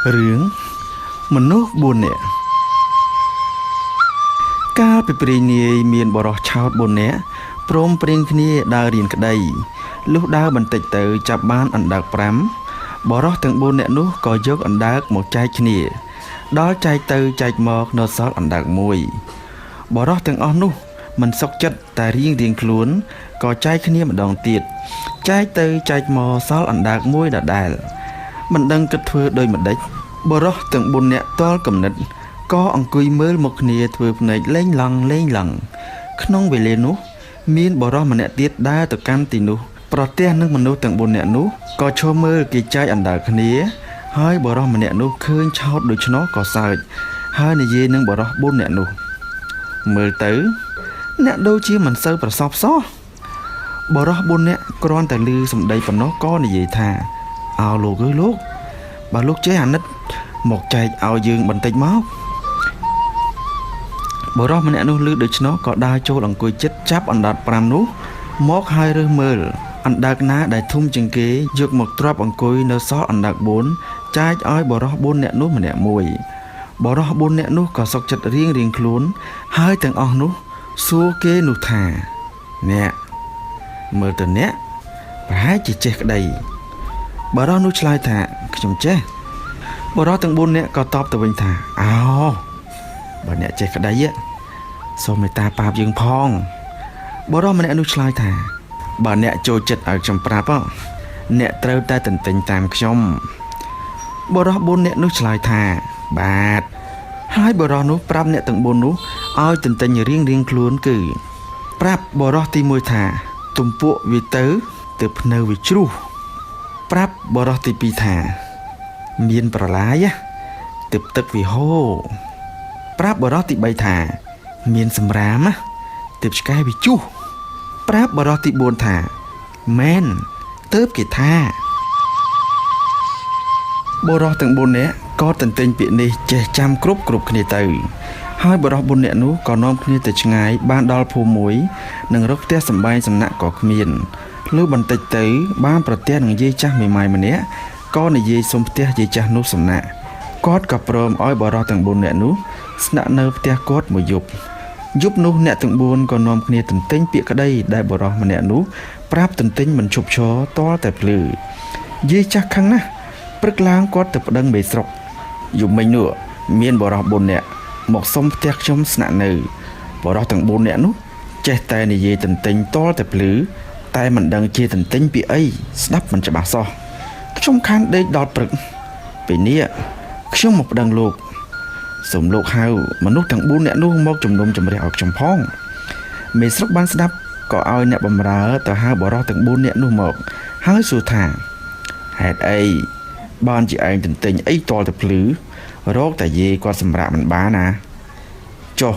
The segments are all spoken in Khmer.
រឿងមនុស្ស4នាក់កាលពីព្រេងនាយមានបរិសឆោត4នាក់ព្រមព្រៀងគ្នាដើររៀនក្តីលុះដើរបន្តិចទៅចាប់បានអណ្ដើក5បរិសទាំង4នាក់នោះក៏យកអណ្ដើកមកចែកគ្នាដល់ចែកទៅចែកមកនៅសល់អណ្ដើក1បរិសទាំងអស់នោះមិនសុខចិត្តតែរៀងខ្លួនក៏ចែកគ្នាម្ដងទៀតចែកទៅចែកមកសល់អណ្ដើក1ដដែលមិនដឹងគិតធ្វើដូចម្ដេចបរិសទាំង4នាក់តល់កំណត់ក៏អង្គុយមើលមកគ្នាធ្វើភ្នែកលេងឡង់ក្នុងវេលានោះមានបរិសម្នាក់ទៀតដើរទៅកាន់ទីនោះប្រទះនឹងមនុស្សទាំង4នាក់នោះក៏ឈរមើលគេចែកអណ្ដើកគ្នាហើយបរិសម្នាក់នោះឃើញឆោតដូច្នោះក៏សើចហើយនិយាយនឹងបរិស4នាក់នោះមើលទៅអ្នកដូចជាមិនសូវប្រសពសោះបរិស4នាក់គ្រាន់តែឮសម្ដីប៉ុណ្ណោះក៏និយាយថាអោលោកអើយលោកបើលោកចេះអាណិតមកចែកឲ្យយើងបន្តិចមកបរិសម្នាក់នោះឮដូច្នោះក៏ដើរចូលអង្គុយជិតចាប់អណ្ដាត5នោះមកហើយរើសមើលអណ្ដើកណាដែលធំជាងគេយកមកទ្រាប់អង្គុយនៅសល់អណ្ដើក4ចែកឲ្យបរិស4នាក់នោះម្នាក់1បរិស4នាក់នោះក៏សុកចិត្តរៀងខ្លួនហើយទាំងអស់នោះសួរគេនោះថាអ្នកមើលទៅអ្នកប្រហែលជាចេះក្តីបរិសនោះឆ្លើយថាខ្ញុំចេះបរិសទាំង4នាក់ក៏តបទៅវិញថាអោបើអ្នកចេះក្តីសូមមេត្តាប៉ាបយើងផងបរិសម្នាក់នោះឆ្លើយថាបើអ្នកចូលចិត្តឲ្យខ្ញុំប្រាប់អ្នកត្រូវតែទន្ទិញតាមខ្ញុំបរិស4នាក់នោះឆ្លើយថាបាទហើយបរិសនោះប្រាប់អ្នកទាំង4នោះឲ្យទន្ទិញរៀងខ្លួនគឺប្រាប់បរិសទី1ថាទំពក់វាទៅភ្នៅវាជ្រុះប្រាប់បរិសទី2ថាមានប្រឡាយទឹកវាហូរប្រាប់បរិសទី3ថាមានសម្រាមឆ្កែវាជុះប្រាប់បរិសទី4ថាមែនគេថាបរិសទាំង4នាក់ក៏ទន្ទិញពាក្យនេះចេះចាំគ្រប់គ្នាទៅហើយបរិស4នាក់នោះក៏នាំគ្នាទៅឆ្ងាយបានដល់ភូមិមួយនឹងរកផ្ទះសម្បែងសំណាក់ក៏គ្មានលុះបន្តិចទៅបានប្រទះនឹងយាយចាស់មេម៉ាយម្នាក់ក៏និយាយសុំផ្ទះយាយចាស់នោះសំណាក់គាត់ក៏ព្រមឲ្យបរិសទាំង4នាក់នោះស្នាក់នៅផ្ទះគាត់មួយយប់នោះអ្នកទាំង4ក៏នាំគ្នាទន្ទិញពាក្យក្តីដែលបរិសម្នាក់នោះប្រាប់ទន្ទិញមិនឈប់ឈរតលតែភ្លឺយាយចាស់ខឹងណាស់ព្រឹកឡើងគាត់ទៅប្តឹងមេស្រុកយប់មិញនោះមានបរិស4នាក់មកសុំផ្ទះខ្ញុំស្នាក់នៅបរិសទាំង4នាក់នោះចេះតែនិយាយទន្ទិញតលតែភ្លឺតែមិនដឹងជាទន្ទិញពីអីស្ដាប់មិនច្បាស់សោះខ្ញុំខានដេកដល់ព្រឹកពេលនេះខ្ញុំមកប្តឹងលោកសូមលោកហៅមនុស្សទាំង4នាក់នោះមកជំនុំជម្រះឲ្យខ្ញុំផងមេស្រុកបានស្ដាប់ក៏ឲ្យអ្នកបម្រើទៅហៅបរិសទាំង4នាក់នោះមកហើយសួរថាហេតុអីបានជាឯងទន្ទិញអីតលទៅភ្លឺរកតែយាយគាត់សម្រាប់មិនបានណាចុះ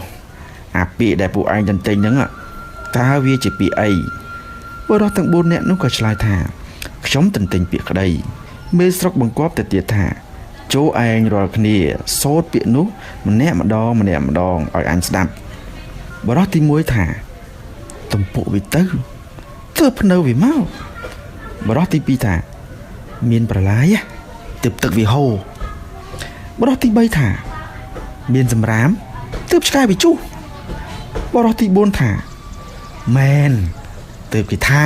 អាពាក្យដែលពួកឯងទន្ទិញហ្នឹងតើវាជាពាក្យអីបរិសទាំង4នាក់នោះក៏ឆ្លើយថាខ្ញុំទន្ទិញពាក្យក្តីមេស្រុកបង្គាប់ទៅទៀតថាចូលឯងរាល់គ្នាសូត្រពាក្យនោះម្នាក់ម្ដងឲ្យអញស្ដាប់បរិសទី1ថាទំពក់វាទៅភ្នៅវាមកបរិសទី2ថាមានប្រឡាយទឹកវាហូរបរិសទី3ថាមានសម្រាមឆ្កែវាជុះបរិសទី4ថាមែនគេថា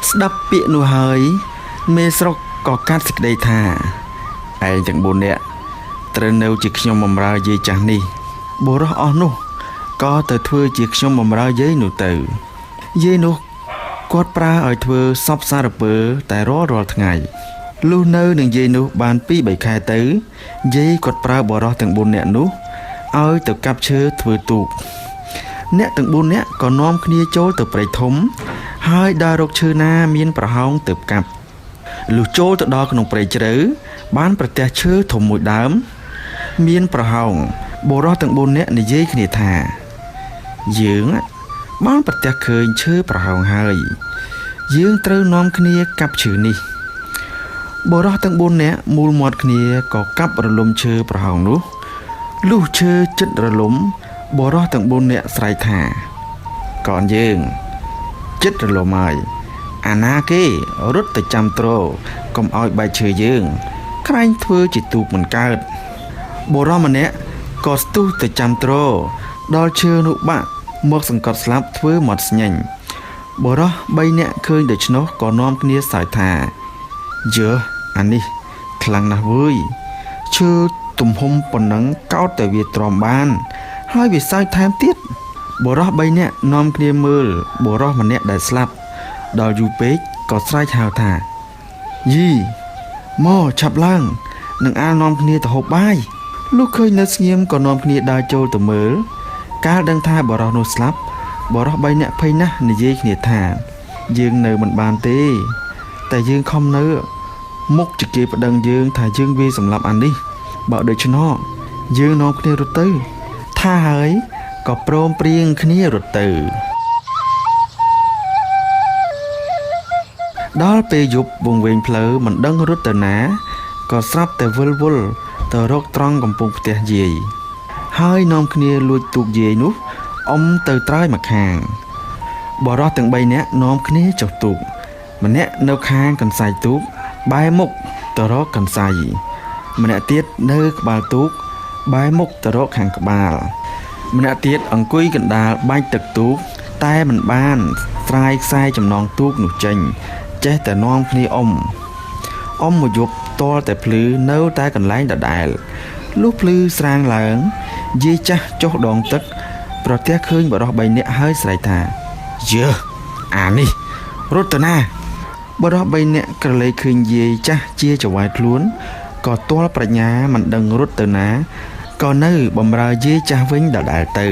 ស្ដាប់ពាក្យនោះហើយមេស្រុកក៏កាត់សេចក្តីថាឯងទាំង4នាក់ត្រូវនៅជាខ្ញុំបម្រើយាយចាស់នេះបុរសអស់នោះក៏ទៅធ្វើជាខ្ញុំបម្រើយាយនោះទៅយាយនោះគាត់ប្រើឲ្យធ្វើសពសារពើតែរាល់ថ្ងៃលុះនៅនឹងយាយនោះបាន2-3ខែទៅយាយគាត់ប្រើបុរសទាំង4នាក់នោះឲ្យទៅកាប់ឈើធ្វើទូកអ្នកទាំង4នាក់ក៏នាំគ្នាចូលទៅព្រៃធំហើយដើររកឈើណាមានប្រហោងទៅកាប់លុះចូលទៅដល់ក្នុងព្រៃជ្រៅបានប្រទះឈើធំមួយដើមមានប្រហោងបុរសទាំង4នាក់និយាយគ្នាថាយើងបានប្រទះឃើញឈើប្រហោងហើយយើងត្រូវនាំគ្នាកាប់ឈើនេះបុរសទាំង4នាក់មូលមាត់គ្នាក៏កាប់រលំឈើប្រហោងនោះលុះឈើចិត្តរលំបុរសទាំង4នាក់ស្រែកថា កូនយើងចិត្តរលំហើយអាណាគេរត់ទៅចាំត្រកុំឲ្យបែកឈើយើងក្រែងធ្វើជាទូកមិនកើតបុរសម្នាក់ក៏ស្ទុះទៅចាំត្រដល់ឈើនោះបាក់មកសង្កត់ស្លាប់ធ្វើមាត់ស្ញែងបុរស3នាក់ឃើញដូច្នោះក៏នាំគ្នាសើចថាយើអានេះខ្លាំងណាស់វើយឈើទំហំប៉ុណ្ណឹងកោតតែវាទ្រាំបានហើយវាសើចថែមទៀតបុរស3នាក់នាំគ្នាមើលបុរសម្នាក់ដែលស្លាប់ដល់យូរពេកក៏ស្រែកហៅថាយីមកឆាប់ឡើងនឹងអាលនាំគ្នាទៅហូបបាយលុះឃើញនៅស្ងៀមក៏នាំគ្នាដើរចូលទៅមើលកាលដឹងថាបុរសនោះស្លាប់បុរស3នាក់ភ័យណាស់និយាយគ្នាថាយើងនៅមិនបានទេតែយើងខំនៅមុខជាគេប្តឹងយើងថាយើងវាសម្លាប់អានេះបើដូច្នោះយើងនាំគ្នារត់ទៅថាហើយក៏ព្រមព្រៀងគ្នារត់ទៅដល់ពេលយប់វង្វេងផ្លូវមិនដឹងរត់ទៅណាក៏ស្រាប់តែវិលវល់ទៅរកត្រង់កំពង់ផ្ទះយាយហើយនាំគ្នាលួចទូកយាយនោះអុំទៅត្រើយមកខាងបរោះទាំង3នាក់នាំគ្នាចុះទូកម្នាក់នៅខាងកន្សែងទូកបែរមុខទៅរកកន្សែងម្នាក់ទៀតនៅក្បាលទូកបែរមុខទៅរកខាងក្បាលម្នាក់ទៀតអង្គុយកណ្ដាលបាញ់ទឹកទូកតែមិនបានស្រាយខ្សែចំណងទូកនោះចេញចេះតែនាំគ្នាអុំមួយយប់តលតែភ្លឺនៅតែកន្លែងដដែលលុះភ្លឺស្រាងឡើងយាយចាស់ចុះដងទឹកប្រទះឃើញបរោះ3នាក់ហើយស្រែកថាយើអានេះរត់ទៅណាបរោះ3នាក់ក្រឡេកឃើញយាយចាស់ជាចវាយខ្លួនក៏ទាល់ប្រាជ្ញាមិនដឹងរត់ទៅណាក៏នៅបំរើយាយចាស់វិញដដែលទៅ